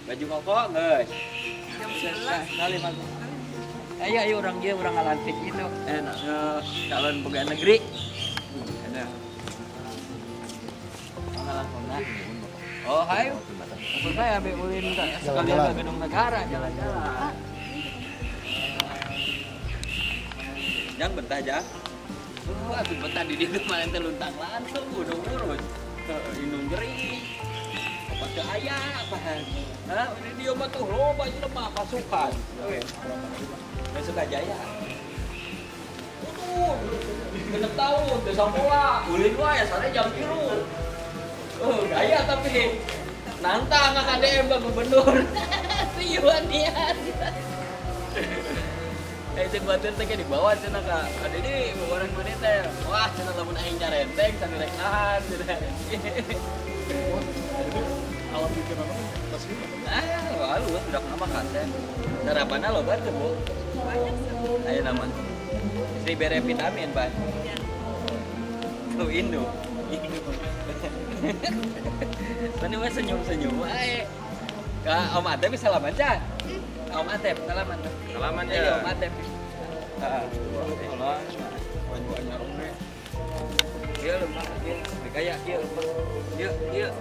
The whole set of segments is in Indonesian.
Baju koko guys. Kali mas. Ayo orang dia orang ngalantik itu. Calon pegawai negeri. Ada. Oh, hai. Maksud saya ambil ulin sekalian ke gedung negara jalan-jalan. Jangan betah aja. Aku betah di dia kemarin teluntang langsung udah urus. Indung jeri. Pakai ayah apa? Hah, ini dia mah tuh loba itu mah pasukan. Suka Jaya. Genep tahun, desa bola, ulin wae sare jam 3. Gaya tapi nantang kakak DM ke gubernur. Tuyuan dia. Cek batur teh di bawah cenah ka. Ade di orang mana teh. Wah, cenah lamun aing carenteng sambil rek nahan cenah. Alam bikin apa? Pasti. Lalu sudah kenapa kasen. Sarapanna lo banget, Bu. Banyak. Ayo nama. Istri bere vitamin, Pak. Tuh Indo. Mana mah senyum-senyum wae. Ka Om Atep salaman can. Om Atep salaman. Salaman ya Om Atep. Heeh. Allah. Banyak rame. Ieu lemah ieu. Kayak ieu lemah. Ieu.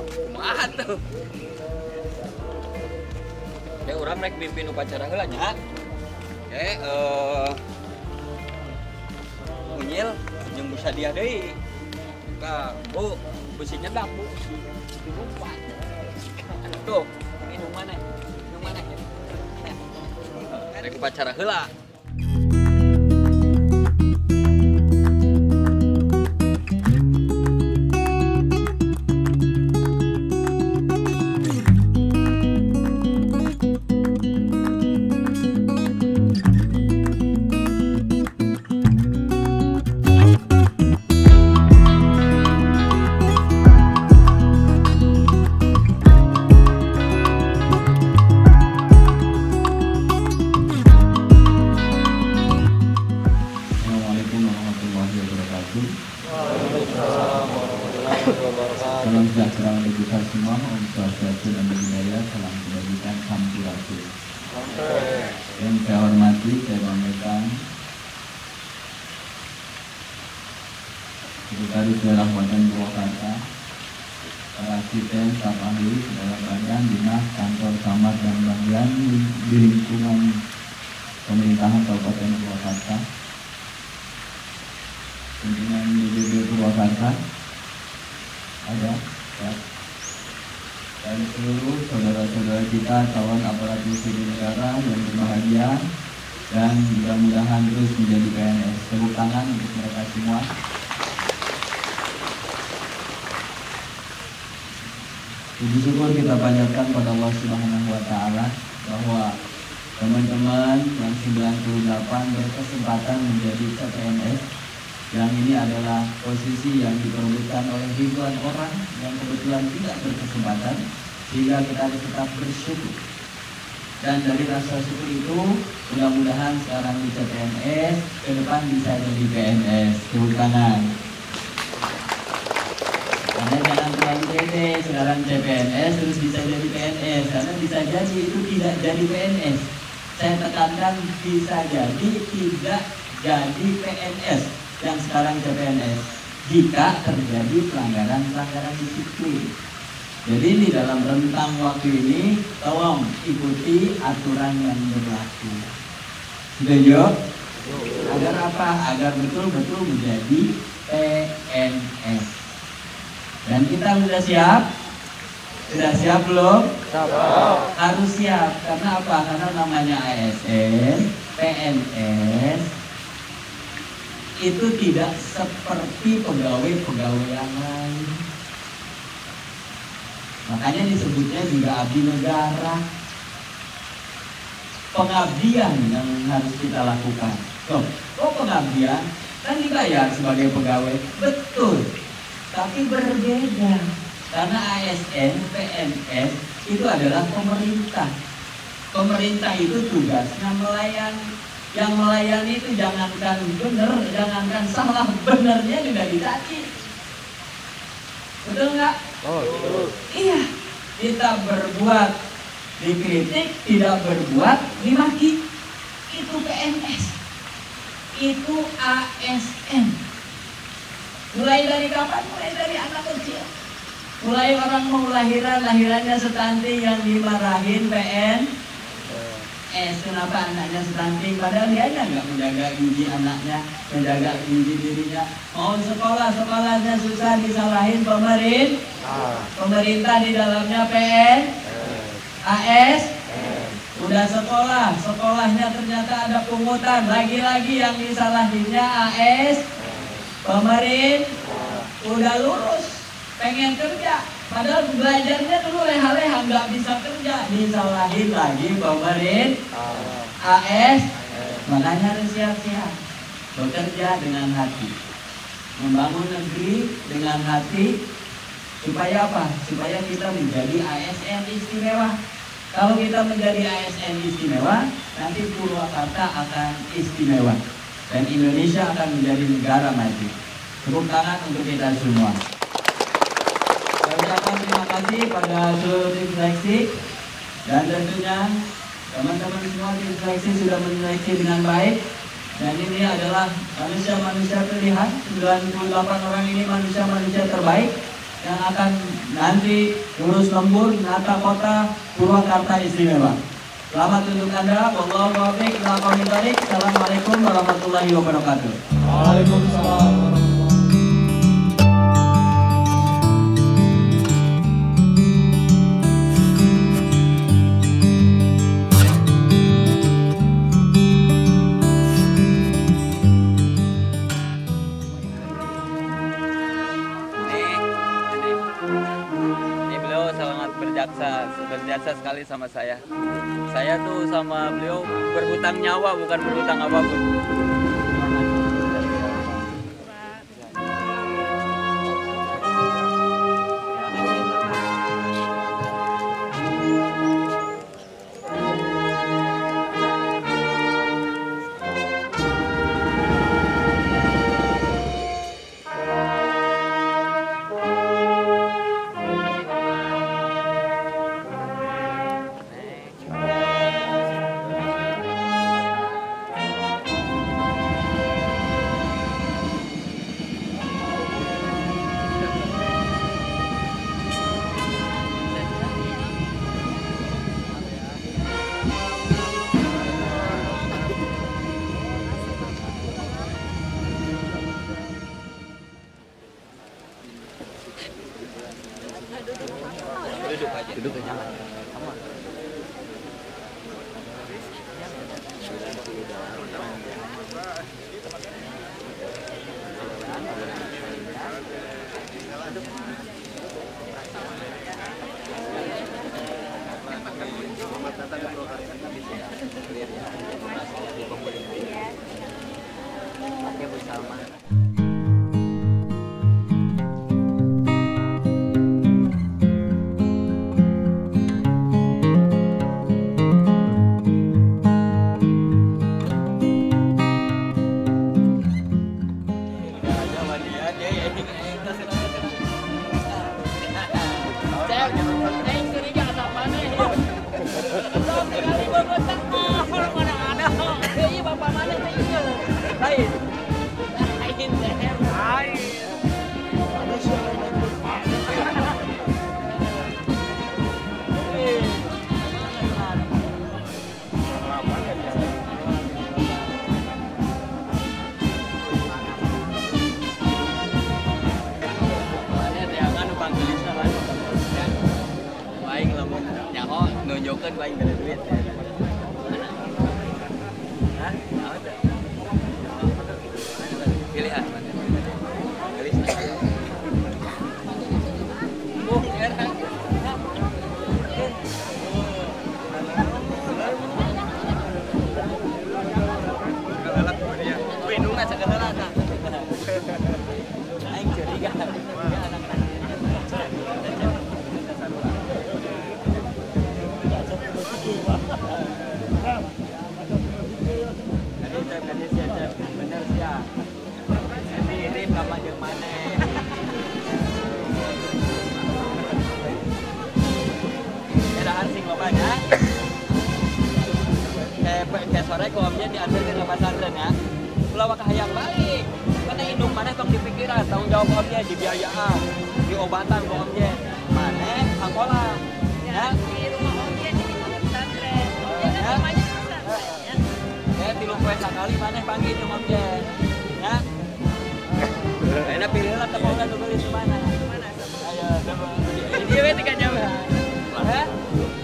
Kumaha tuh? Ya urang rek pimpin upacara heula nya. Unyil jeung busa dia deui. Ka, Bu, besi nyedak, Bu. Lupa. Tuh, minum mana? Rek upacara heula. Salam sejahtera untuk kita semua, Om Swastiastu dan Budaya, salam kebajikan, sampurasun. Yang saya hormati, saya banggakan Sekretaris Daerah Kabupaten Purwakarta, para asisten, staf ahli, dalam badan, dinas, kantor, camat, dan bagian di lingkungan pemerintahan Kabupaten Purwakarta, pimpinan DPD Purwakarta, ada ya, dan seluruh saudara-saudara kita kawan aparatur sipil negara yang berbahagia dan mudah-mudahan terus menjadi PNS. Tepuk tangan untuk mereka semua. Puji syukur kita panjatkan pada Allah Subhanahu wa Ta'ala bahwa teman-teman yang 98 berkesempatan menjadi CPNS. Yang ini adalah posisi yang diperebutkan oleh ribuan orang yang kebetulan tidak berkesempatan, sehingga kita harus tetap bersyukur. Dan dari rasa syukur itu, mudah-mudahan sekarang di CPNS, ke depan bisa jadi PNS. Tepuk tangan. Karena jangan terlalu pede, sekarang CPNS terus bisa jadi PNS, karena bisa jadi itu tidak jadi PNS. Saya tekankan bisa jadi tidak jadi PNS yang sekarang CPNS jika terjadi pelanggaran disiplin. Jadi di dalam rentang waktu ini tolong ikuti aturan yang berlaku. Setuju? Agar apa? Agar betul-betul menjadi PNS. Dan kita sudah siap? Sudah siap belum? Harus siap. Karena apa? Karena namanya ASN, PNS itu tidak seperti pegawai-pegawai yang lain. Makanya disebutnya juga abdi negara. Pengabdian yang harus kita lakukan. Kok pengabdian? Kan dibayar sebagai pegawai. Betul. Tapi berbeda. Karena ASN, PNS itu adalah pemerintah. Pemerintah itu tugasnya melayani. Yang melayani itu jangankan benar, jangankan salah, benernya juga dicaci. Betul nggak? Oh, betul. Iya. Kita berbuat dikritik, tidak berbuat dimaki. Itu PNS. Itu ASN. Mulai dari kapan? Mulai dari anak kecil. Mulai orang mau lahirannya stunting yang dimarahin PNS. Kenapa anaknya stunting? Padahal dia nggak menjaga gizi anaknya, menjaga gizi dirinya. Mau sekolahnya susah, disalahin pemerintah di dalamnya AS. Udah sekolahnya ternyata ada pungutan. Lagi-lagi yang disalahinnya AS. Pemerintah udah lulus, pengen kerja, padahal belajarnya dulu leha-leha, nggak bisa kerja, disalahin lagi pemerintah AS. Makanya harus siap-siap bekerja dengan hati, membangun negeri dengan hati. Supaya apa? Supaya kita menjadi ASN istimewa. Kalau kita menjadi ASN istimewa, nanti Purwakarta akan istimewa dan Indonesia akan menjadi negara maju. Tepuk tangan untuk kita semua. Saya ucapkan terima kasih pada seluruh tim seleksi, dan tentunya teman-teman semua tim seleksi sudah menyeleksi dengan baik. Dan ini adalah manusia-manusia pilihan. 98 orang ini manusia-manusia terbaik yang akan nanti lulus lembur menata kota Purwakarta istimewa. Selamat untuk Anda. Wallahu a'lam bishawab. Assalamualaikum warahmatullahi wabarakatuh. Waalaikumsalam. Ini beliau sangat berjasa sekali sama saya. Saya tuh sama beliau berhutang nyawa, bukan berhutang apapun. Duduk aja. Duduk aja. Oke, Bu Salma. Nunjukkan baik dari duit. Hah? Pilihan mana? Pilih saja. Sekarang. Galak dia. Wih, nunggu segala lata. Aing curiga. Bener siap. Mirip sama yang mana? sing lobanya. Kayak sore ku omnya diambil ke pesantren ya. Ulah waka hayang balik. Karena indung mana tong dipikiran, tanggung jawab omnya di biayaan, di obatan ku omnya. Mana angkola. Ya, di rumah omnya di pesantren. Ya kan rumahnya pesantren ya. Ya tilu poe sakali maneh panggil jeung omnya. Ya. Ayeuna pilihlah tepungna nu beli di mana. Mana? Ayo, ini we tiga jam. Ya.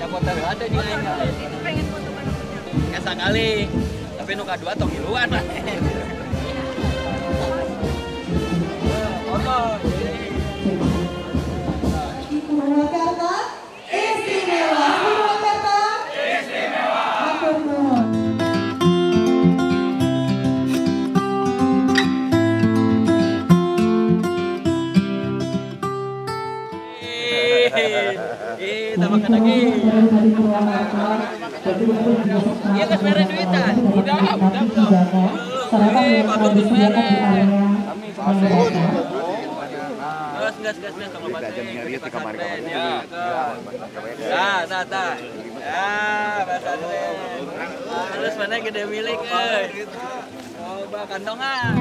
Ya foto ada di ayeuna. Itu pengen foto mana punya. Ya sakali. Tapi nu kadua tong iluan lah. Foto. Purwakarta istimewa. Purwakarta istimewa. Matur nuwun. Tambahkan lagi. Iya kan sebenarnya duitan. Udah. Bagus tuh sebenarnya. Gas. Tolong bantu. Ya, tata. Ya, bahasa terus mana gede milik, coba kantongan.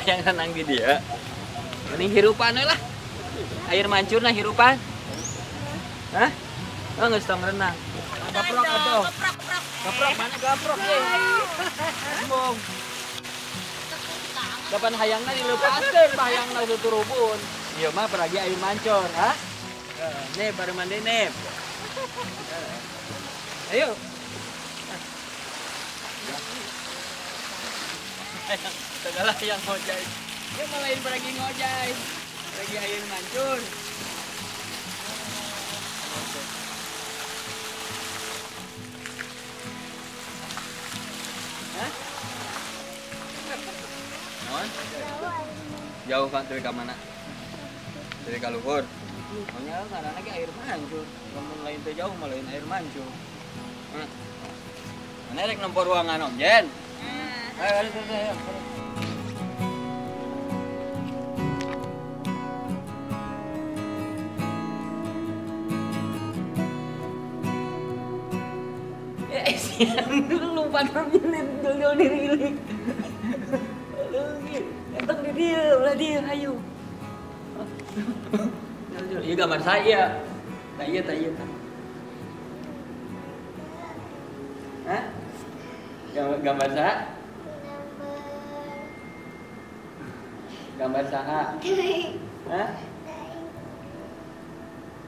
Yang renang di dia. Ini hirupan lah. Air mancur nah hirupan. Hah? Oh nggak sedang renang. Gaprok atuh. Gaprok mana gaprok ye? Ngomong. Kapan hayangna dilepaskeun, hayangna tuturubun. Ieu mah peragi air mancur, ha? Nih baru mandi nih. Ayo. Segala yang ngojay. Dia malain pergi ngojay. Pergi air mancur. Hah? Mohon? Jauh kan dari mana? Dari Kaluhur. Pokoknya karena lagi air mancur. Ngomong lain teh jauh malain air mancur. Mana rek nempor ruangan Om Jen? Ayo. Lupa namanya dulu diri. Entah dia, ulah dia, ayo. Iya gambar saya. Tak iya. Hah? Gambar saya? Gambar saha? Hah?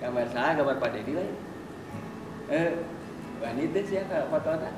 Gambar saha, gambar Pak Dedi lah. Wanita siapa fotonya?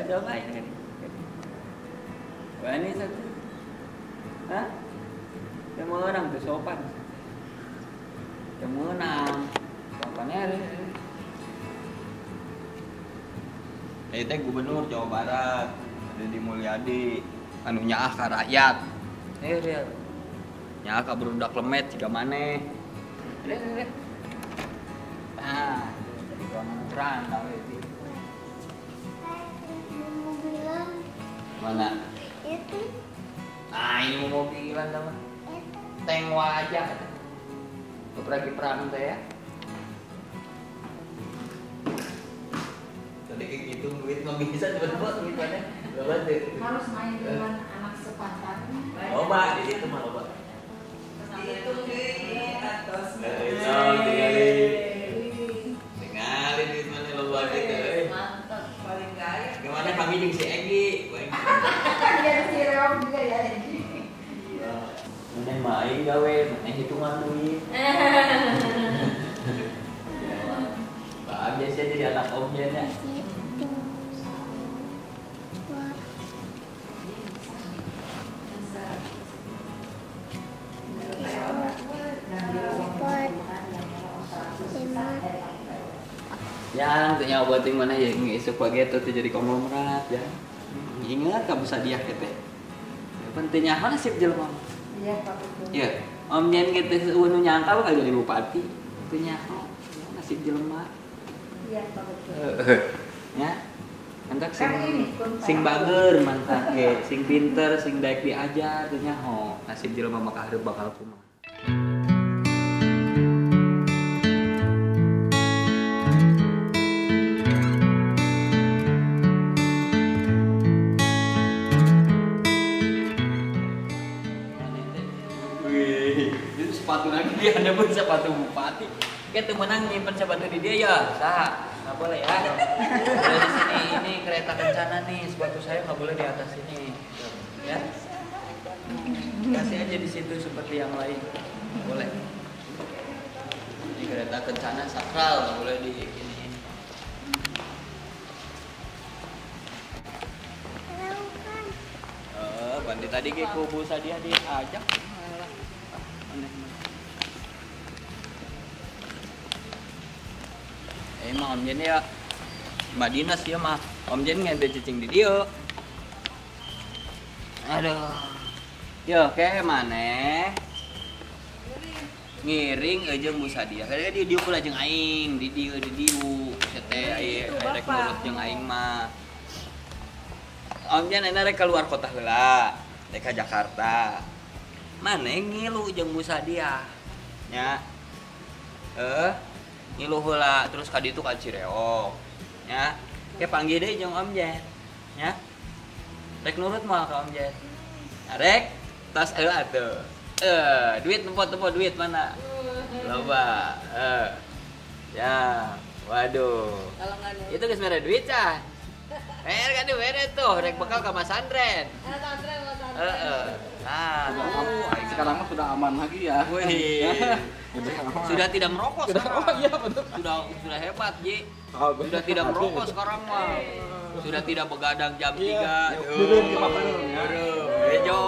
Coba ini. Wanita satu. Hah? Semua orang tuh sopan. Semua orang. Sopannya ada. Itu Gubernur Jawa Barat, Deddy Mulyadi, anu nyaah ka rakyat. Real. Nyaah ka berudak lemet jika maneh. Real. Ah, jadi terang tau itu. Mana? Itu. Ah, ini mobilan sama. Tank wajah. Pergi perang teh ya. Tadi kayak gitu duit nggak bisa cepet-cepet gitu kan ya. Harus main dengan anak sepantaran. Loba di situ mah loba. Itu di atas. Tinggalin di mana loba gitu. Mantap, paling kaya. Gimana kami jeung si Egi? Dia si Reom juga ya. Mana mah aing gawe, mana hitungan duit. Bahagia sih jadi anak omnya. Ya, tentunya buat yang mana ya ngisuk baget tuh jadi konglomerat ya. Ingat kamu sadiah gitu. Pentingnya apa nasib jelema? Iya, Pak betul. Ya, Om Jen gitu nu nyangka bakal jadi bupati. Tentunya nasib jelema. Iya, Pak betul. Ya. Mantak Kan ini sing bager mantak ge, sing pinter, sing daek diajar teh nya nasib jelema mah hareup bakal kumaha. Wih, itu sepatu lagi dia ada pun sepatu bupati. Kita menang nyimpen sepatu di dia ya, sah. Nggak boleh ya. Dari sini ini kereta kencana nih, sepatu saya nggak boleh di atas ini, ya. Kasih aja di situ seperti yang lain, boleh. Ini kereta kencana sakral nggak boleh di ini. Bandi tadi ke kubu Sadia diajak. Emang Om Jen ya Mbak Dinas ya mah Om Jen nggak ada cicing di dia. Aduh. Yo kayak mana? Ngiring aja Bu Sadia. Kayak di dia pula jeung aing, di dia teh aya rek nurut jeung aing mah. Om Jen enak rek keluar kota heula, rek ka Jakarta. Mana ngilu jeung Bu Sadia? Nya. Ngilu heula terus ka ditu ka Cireog. Nya. Ke panggil deui jeung Om Jen. Nya. Rek nurut moal ka Om Jen. Rek tas atuh. Duit tempo duit mana? Loba. Ya. Waduh. Itu geus mere duit cah. Kan duit tuh, rek bekal ka Mas Andren. Sekarang mah sudah aman lagi ya. Wih. Sudah tidak merokok sekarang. Oh iya betul. Sudah hebat, Ji. Sudah tidak merokok sekarang mah. Sudah tidak begadang jam 3. Belum ya. Bejo.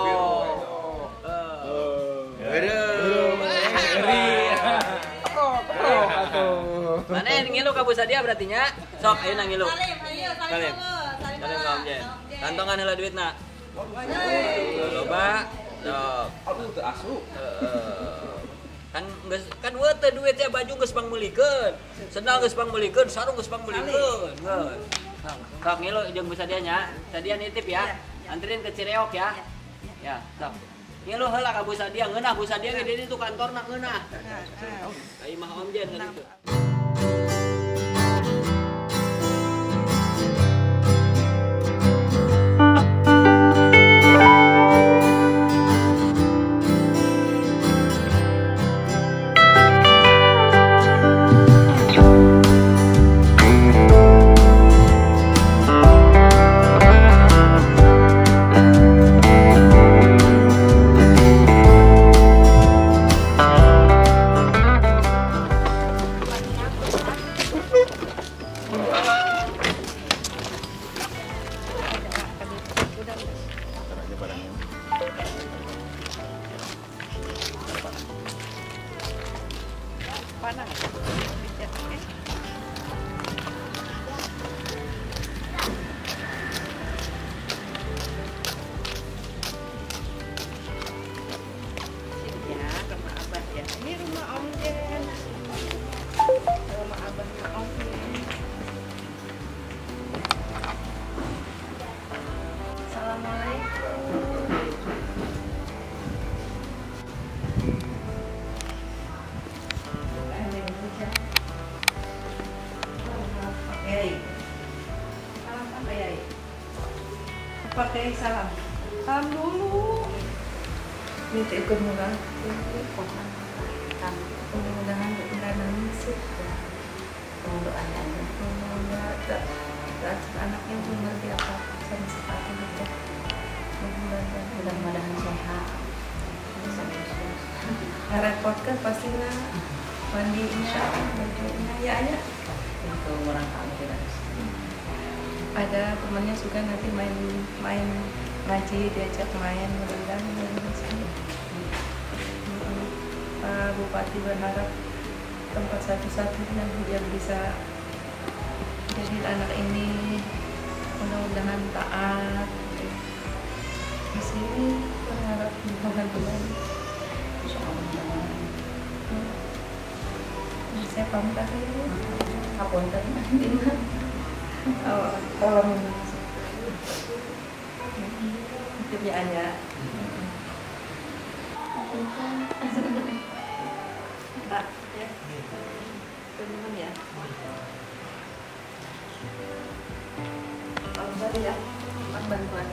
Mana yang ngilu ka Bu Sadia berarti nya? Sok ayeuna ngilu. Salim. Salim ka Om Jen. Kantongan heula duitna. Loba. Sok. Aduh teu asu. Kan geus kan weu teh duit teh baju geus pangmeulikeun. Sendal geus pangmeulikeun, sarung geus pangmeulikeun. Sok ngilu jeung Bu Sadia nya. Sadia nitip ya. Anterin ke Cireog ya. Ya, sok. Ngilu heula ka Bu Sadia, ngeunah Bu Sadia ge di ditu kantorna ngeunah. Ka imah Om Jen gitu. Pakai salam. Salam dulu. Minta ikut murah. Mudah-mudahan tidak nangis sih. Doanya aja. Semoga anaknya belum ngerti apa sama sepatu gitu. Mudah-mudahan sehat. Repot kan pastinya mandinya, bajunya ya aja. Itu orang kami tidak. Ada temannya juga nanti main ngaji, diajak main mudah-mudahan Pak Bupati berharap tempat satu-satunya yang bisa Jadi anak ini mudah-mudahan taat. Di sini berharap dukungan Tuhan. Insya Allah. Saya pamit dulu. Hapunten. Tolong kerjaan ya. Pak, ya. Teman ya. Tolong ya, bantuan.